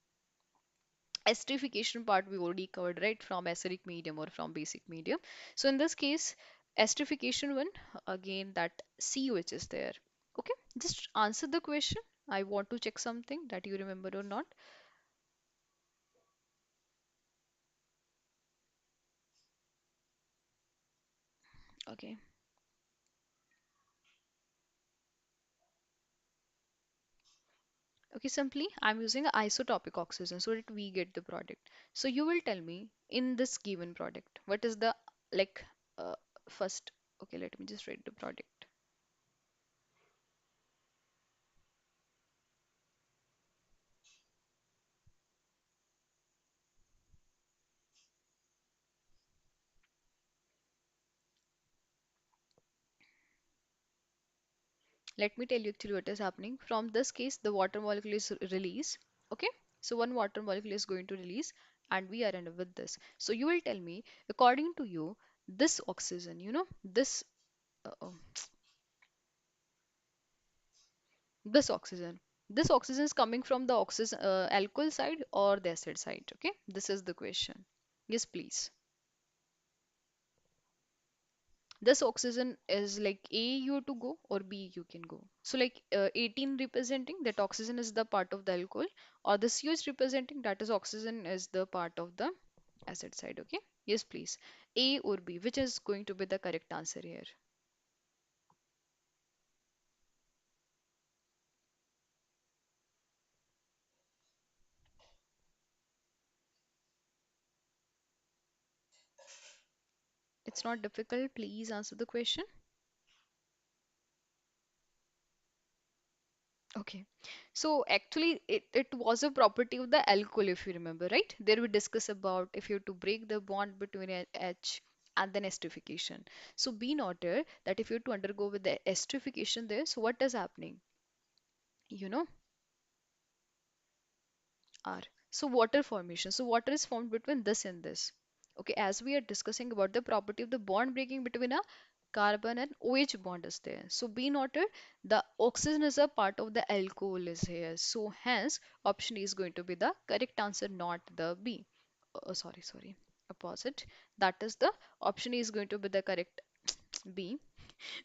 Esterification part we already covered, right, from acidic medium or from basic medium. So in this case esterification one, again that COH is there. Okay, just answer the question. I want to check something that you remember or not. Okay, okay, simply I'm using isotopic oxygen so that we get the product. So you will tell me in this given product what is the like uh, first. Okay, let me just write the product. Let me tell you actually what is happening. From this case, the water molecule is released. Okay, so one water molecule is going to release, and we are end with this. So you will tell me, according to you, this oxygen, uh, uh, this oxygen, this oxygen is coming from the oxygen alcohol side or the acid side. Okay, this is the question. Yes, please. This oxygen is like A you to go or B you can go. So like 18 representing that oxygen is the part of the alcohol or the CH representing that is oxygen is the part of the acid side. Okay. Yes, please. A or B, which is going to be the correct answer here? It's not difficult. Please answer the question. Okay. So actually it was a property of the alcohol if you remember, right? There we discuss about if you have to break the bond between H and then esterification. So be noted that if you have to undergo with the esterification there, so what is happening? You know, R. So water formation. So water is formed between this and this. Okay, as we are discussing about the property of the bond breaking between a carbon and OH bond is there. So be noted, the oxygen is a part of the alcohol is here. So hence option A is going to be the correct answer, not the B. Sorry, sorry. opposite. That is the option A is going to be the correct. B.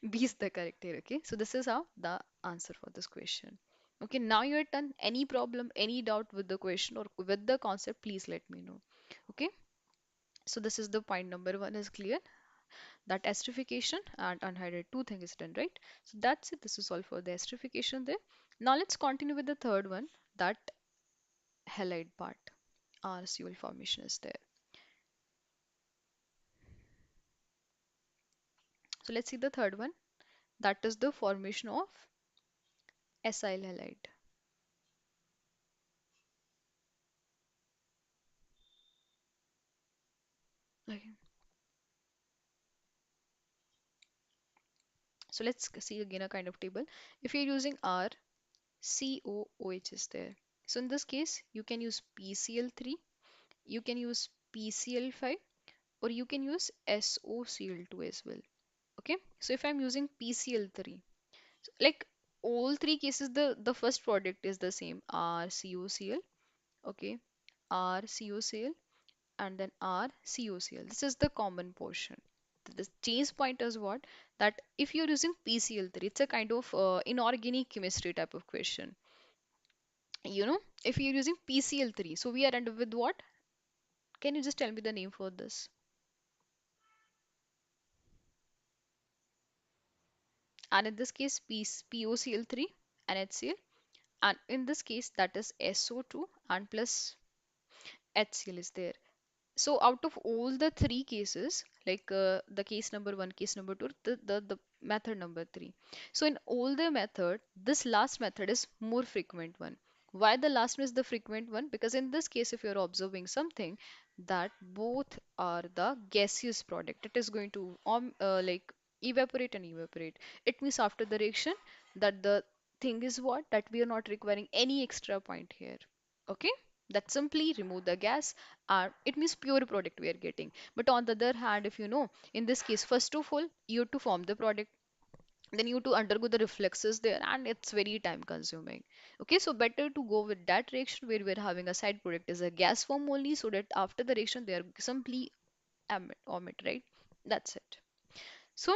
B is the correct here. Okay. So this is how the answer for this question. Okay. Now you're done. Any problem, any doubt with the question or with the concept, please let me know. Okay. So this is the point number one is clear. That esterification and anhydride two things is done, right? So that's it. This is all for the esterification there. Now let's continue with the third one. That halide part. Our fuel formation is there. So let's see the third one. That is the formation of acyl halide. Okay. So let's see again a kind of table. If you're using R, COOH is there. So in this case, you can use PCl3, you can use PCl5, or you can use SOCl2 as well. Okay. So if I'm using PCl3, so like all three cases, the first product is the same, RCOCl. Okay. RCOCl and then RCOCl. This is the common portion. The change point is what? That if you're using PCl3, it's a kind of inorganic chemistry type of question. If you're using PCl3, so we are end up with what? Can you just tell me the name for this? And in this case, POCl3 and HCl. And in this case, that is SO2 and plus HCl is there. So out of all the three cases, like the case number one, case number two, the method number three. So in all the method, this last method is more frequent one. Why the last one is the frequent one? Because in this case, if you're observing something that both are the gaseous product, it is going to like evaporate and evaporate. It means after the reaction that the thing is what? That we are not requiring any extra point here. Okay? That simply remove the gas, it means pure product we are getting. But on the other hand, if you know, in this case, first of all, you have to form the product, then you have to undergo the reflexes there, and it's very time consuming. Okay, so better to go with that reaction where we're having a side product is a gas form only, so that after the reaction they are simply omit, right? That's it. So,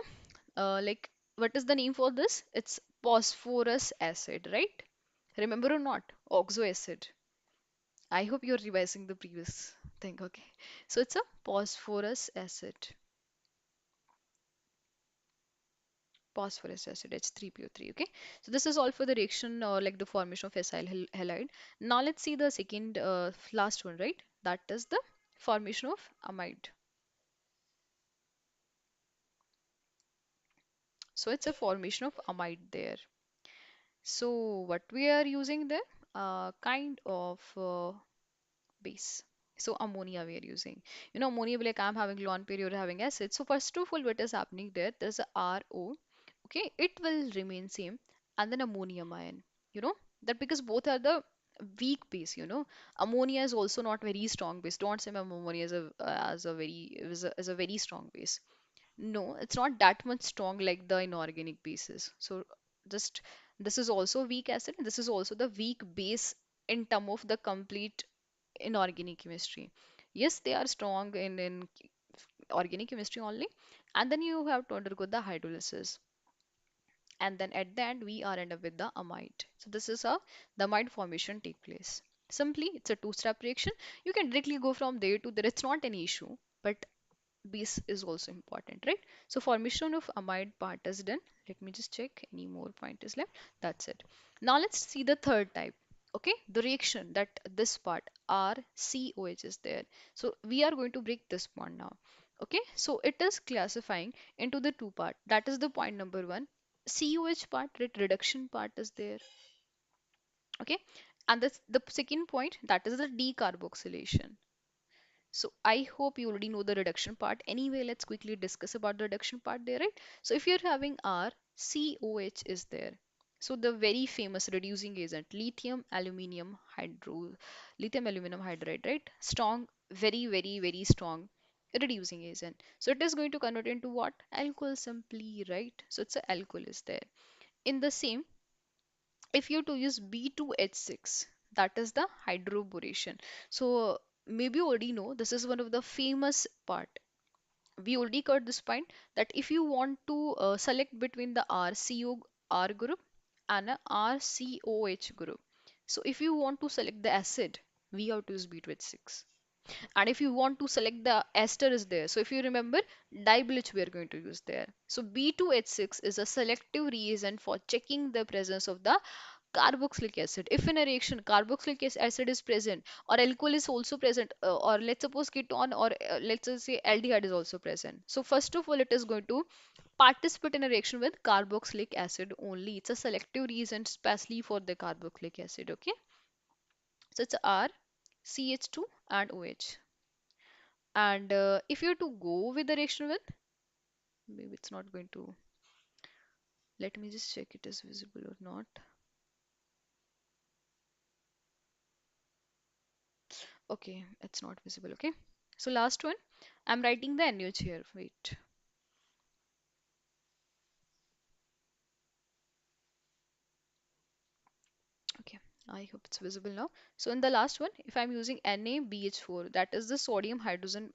like, what is the name for this? It's phosphorus acid, right? Remember or not? Oxo acid. I hope you're revising the previous thing, okay? So it's a phosphorus acid, phosphorus acid, H3PO3, okay? So this is all for the reaction or like the formation of acyl halide. Now let's see the second, last one, right? That is the formation of amide. So it's a formation of amide there. So what we are using there? Kind of base. So ammonia we are using. Ammonia will like I'm having lone pair, you're having acid. So first of all, what is happening there? There's a RO. Okay, it will remain same, and then ammonium ion. You know that because both are the weak base. Ammonia is also not very strong base. Don't say ammonia as a very strong base. No, it's not that much strong like the inorganic bases. So just this is also weak acid. This is also the weak base in term of the complete inorganic chemistry. Yes, they are strong in organic chemistry only. And then you have to undergo the hydrolysis. And then at the end, we are end up with the amide. So this is how the amide formation take place. Simply, it's a two-step reaction. You can directly go from there to there. It's not an issue. But base is also important, right? So formation of amide part is done. Let me just check any more point is left. That's it. Now let's see the third type. Okay, the reaction that this part RCOH is there. So we are going to break this bond now. Okay, so it is classifying into the two part. That is the point number one. COH part, right, reduction part is there. Okay, and the second point that is the decarboxylation. So I hope you already know the reduction part. Anyway, let's quickly discuss about the reduction part there, right? So if you're having R, COH is there. So the very famous reducing agent, lithium aluminum hydride, right? Strong, very, very, very strong reducing agent. So it is going to convert into what? Alcohol simply, right? So it's a alcohol is there. In the same, if you to use B2H6, that is the hydroboration. So maybe you already know this is one of the famous part. We already covered this point that if you want to select between the RCOR group and a RCOH group. So if you want to select the acid, we have to use B2H6. And if you want to select the ester is there. So if you remember, dibleach we are going to use there. So B2H6 is a selective reagent for checking the presence of the carboxylic acid. If in a reaction carboxylic acid is present or alcohol is also present, or let's suppose ketone, or let's just say aldehyde is also present. So first of all, it is going to participate in a reaction with carboxylic acid only. It's a selective reagent especially for the carboxylic acid. Okay, so it's R, CH2 and OH. And if you have to go with the reaction with, maybe it's not going to, let me just check it is visible or not. Okay, it's not visible. Okay, so last one, I'm writing the NaOH here. Wait. Okay, I hope it's visible now. So in the last one, if I'm using NaBH4, that is the sodium hydrogen,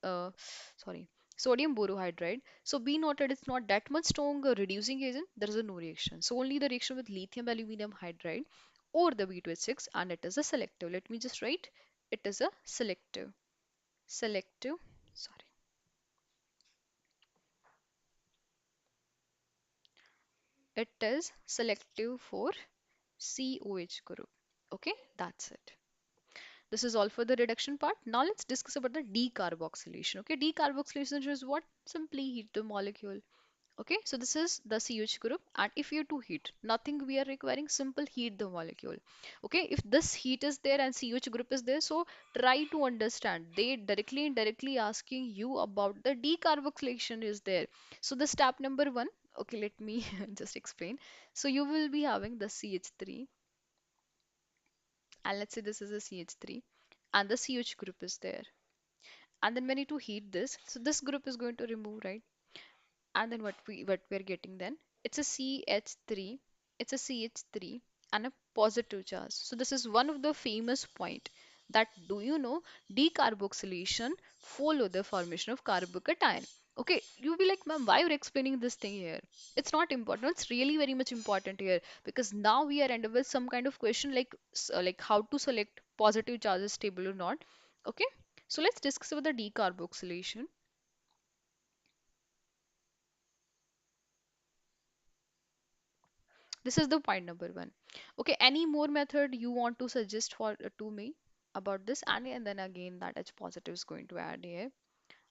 sorry, sodium borohydride. So be noted, it's not that much strong reducing agent. There is a no reaction. So only the reaction with lithium aluminum hydride or the B2H6, and it is a selective. Let me just write. It is a selective. Sorry, it is selective for COH group. Okay, that's it. This is all for the reduction part. Now let's discuss about the decarboxylation. Okay, decarboxylation is what? Simply heat the molecule. Okay, so this is the CH group, and if you to heat, nothing we are requiring, simple heat the molecule. Okay, if this heat is there and CH group is there, so try to understand. They directly indirectly asking you about the decarboxylation is there. So the step number one, okay, let me just explain. So you will be having the CH3, and let's say this is a CH3 and the CH group is there, and then when you to heat this, so this group is going to remove, right? And then what we're getting then, it's a CH3, it's a CH3 and a positive charge. So this is one of the famous point, that do you know decarboxylation follow the formation of carbocation. Okay, you'll be like, ma'am, why you're explaining this thing here? It's not important. It's really very much important here, because now we are ended with some kind of question like like how to select positive charges stable or not. Okay, so let's discuss about the decarboxylation. This is the point number one. Okay, any more method you want to suggest for to me about this? And then again, that H positive is going to add here.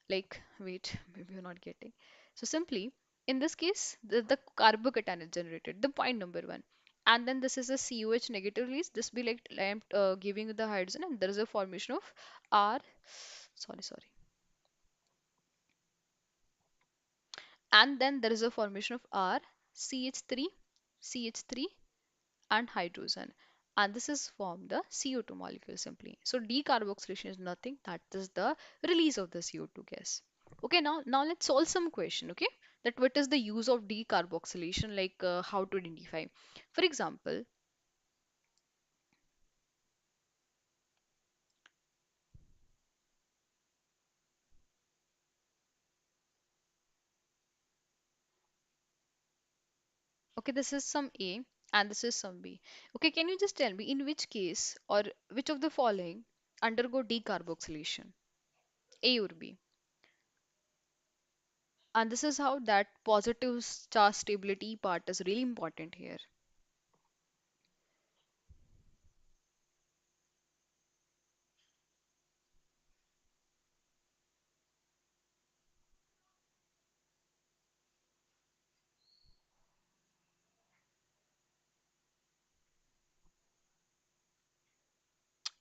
Like, wait, maybe you're not getting. So simply, in this case, the carbocation is generated. The point number one. And then this is a COH negative release. This be like I'm giving you the hydrogen, and there is a formation of R. Sorry. And then there is a formation of R, CH3, CH3, and hydrogen, and this is from the CO2 molecule simply. So decarboxylation is nothing, that is the release of the CO2 gas. Okay, now let's solve some question. Okay, that what is the use of decarboxylation, like how to identify. For example, okay, this is some A and this is some B. Okay, can you just tell me in which case or which of the following undergo decarboxylation, A or B? And this is how that positive charge stability part is really important here.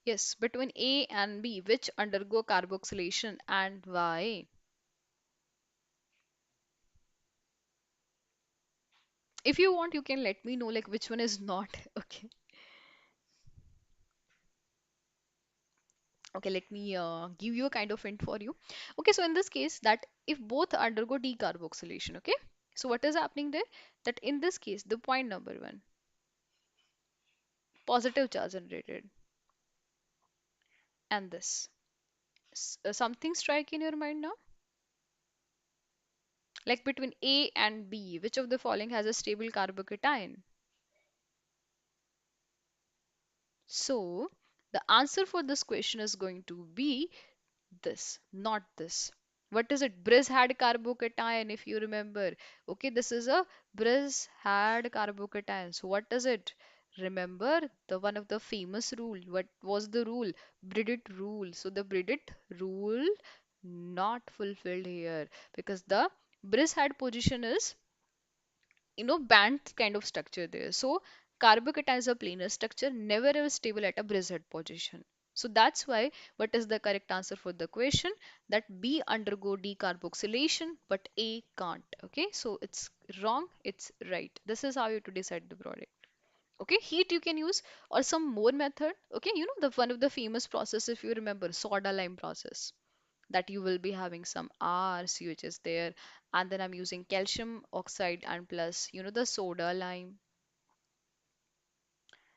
Yes, between A and B, which undergo carboxylation and why? If you want, you can let me know like which one is not. Okay. Okay, let me give you a kind of hint for you. Okay, so in this case, that if both undergo decarboxylation, okay? So what is happening there? That in this case, the point number one, positive charge generated, and this. something strike in your mind now? Like between A and B, which of the following has a stable carbocation? So, the answer for this question is going to be this, not this. What is it? Briz had carbocation, if you remember. Okay, this is a Briz had carbocation. So, what is it? Remember the one of the famous rule. What was the rule? Bridget rule. So, the Bridget rule not fulfilled here because the Briz had position is band kind of structure there. So carbocation is a planar structure, never ever stable at a Brizard position. So that's why what is the correct answer for the question? That B undergo decarboxylation, but A can't. Okay, so it's wrong, it's right. This is how you to decide the product. Okay, heat you can use or some more method. Okay, the one of the famous process if you remember, soda lime process, that you will be having some RC which is there, and then I'm using calcium oxide and plus the soda lime.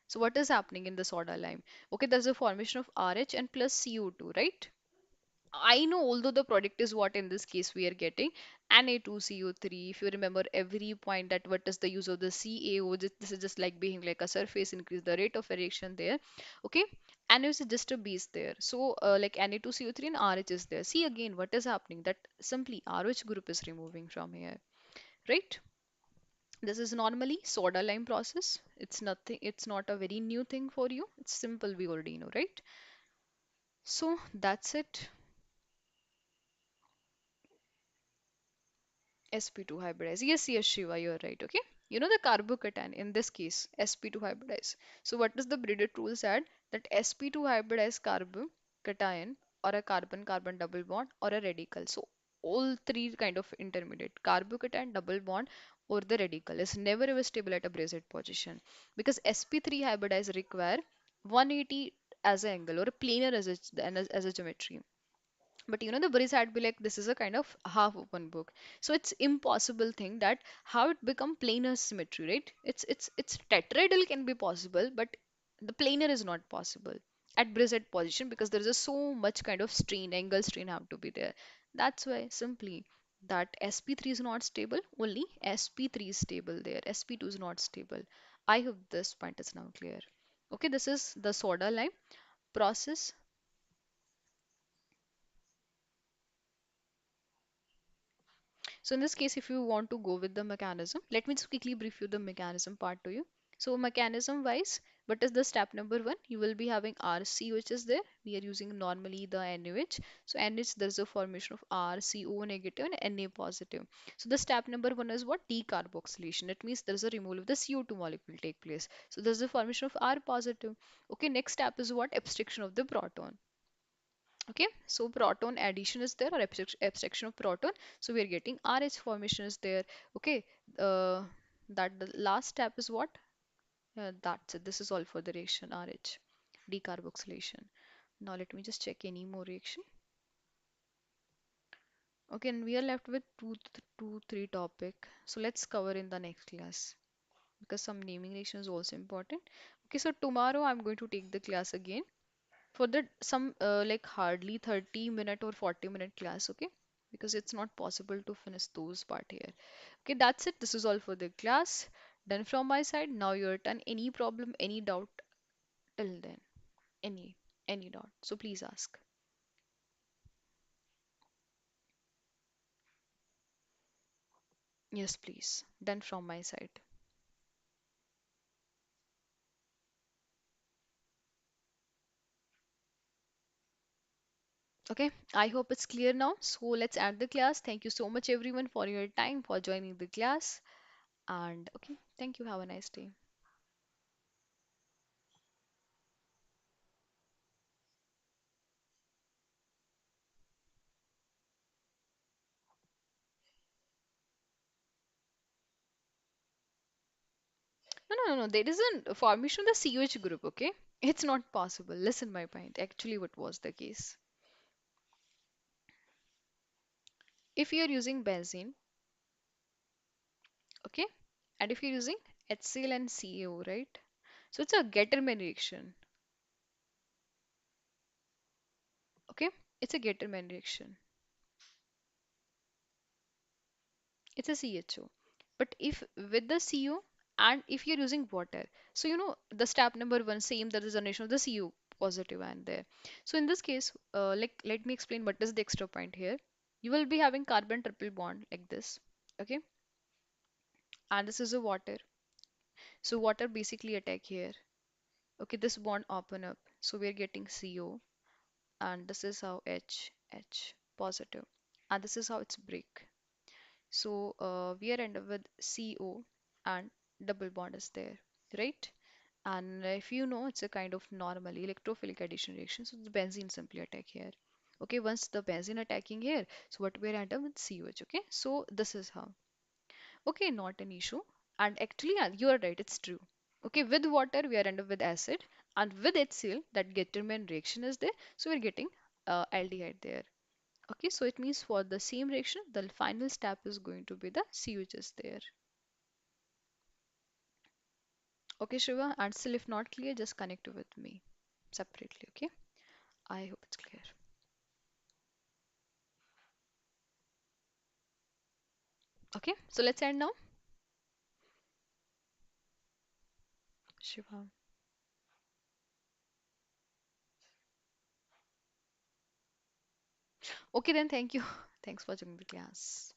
So what is happening in the soda lime? Okay, there's a formation of RH and plus CO2, right? I know, although the product is what in this case we are getting Na2CO3. If you remember every point that what is the use of the CaO, this is just like being like a surface, increase the rate of reaction there. Okay, Na is just a base there. So like Na2CO3 and RH is there. See again what is happening, that simply RH group is removing from here, right? This is normally soda lime process. It's nothing, it's not a very new thing for you. It's simple, we already know, right? So that's it. sp2 hybridize. Yes, yes, Shiva, you're right. Okay. The carbocation in this case, sp2 hybridize. So, what does the Bridget rule said? That sp2 hybridize carbocation or a carbon-carbon double bond or a radical. So, all three kind of intermediate, carbocation, double bond, or the radical is never ever stable at a bracket position because sp3 hybridize require 180 as an angle or a planar as a geometry. But the Buris had be like this is a kind of half open book, so it's impossible thing that how it become planar symmetry, right? It's tetrahedral can be possible, but the planar is not possible at Brizet position because there is a so much kind of strain, angle strain have to be there. That's why simply that sp3 is not stable, only sp3 is stable there, sp2 is not stable. I hope this point is now clear. Okay, this is the soda lime process. So in this case, if you want to go with the mechanism, let me just quickly brief you the mechanism part to you. So mechanism wise, what is the step number one? You will be having RC which is there. We are using normally the NaOH. So NH there is a formation of RCO negative and Na positive. So the step number one is what? Decarboxylation. It means there is a removal of the CO2 molecule take place. So there is a formation of R positive. Okay, next step is what? Abstraction of the proton. Okay, so proton addition is there or abstraction of proton, so we are getting RH formation is there. Okay, uh, that the last step is what? That's it, this is all for the reaction RH decarboxylation. Now let me just check any more reaction. Okay, and we are left with two three topic, so let's cover in the next class because some naming reaction is also important. Okay, so tomorrow I'm going to take the class again for the some like hardly 30-minute or 40-minute class. Okay, because it's not possible to finish those part here. Okay, that's it, this is all for the class, done from my side. Now your turn, any problem, any doubt till then, any any doubt, so please ask. Yes, please, done from my side. Okay, I hope it's clear now, so let's end the class. Thank you so much everyone for your time for joining the class, and okay, thank you, have a nice day. No, no, no, no. There isn't a formation of the COH group, okay? It's not possible. Listen my point. Actually, what was the case? If you're using benzene, okay? And if you're using HCl and CaO, right? So it's a Getterman reaction, okay? It's a Gatorman reaction. It's a CHO. But if with the CO and if you're using water, so the step number one, same, that is generation of the CO positive and there. So in this case, like let me explain what is the extra point here. You will be having carbon triple bond like this, okay? And this is a water. So water basically attack here. Okay, this bond open up. So we're getting CO, and this is how H positive, and this is how it's break. So we are end up with CO and double bond is there, right? And if you know, it's a kind of normally electrophilic addition reaction. So the benzene simply attack here. Okay, once the benzene attacking here, so what we are end up with COH. Okay, so this is how. Okay, not an issue. And actually, yeah, you are right, it's true. Okay, with water, we are end up with acid, and with HCl, that Getterman reaction is there. So we're getting aldehyde there. Okay, so it means for the same reaction, the final step is going to be the COH is there. Okay, Shiva, and still if not clear, just connect with me separately. Okay, I hope it's clear. Okay, so let's end now. Shiva. Okay, then thank you. Thanks for joining the class.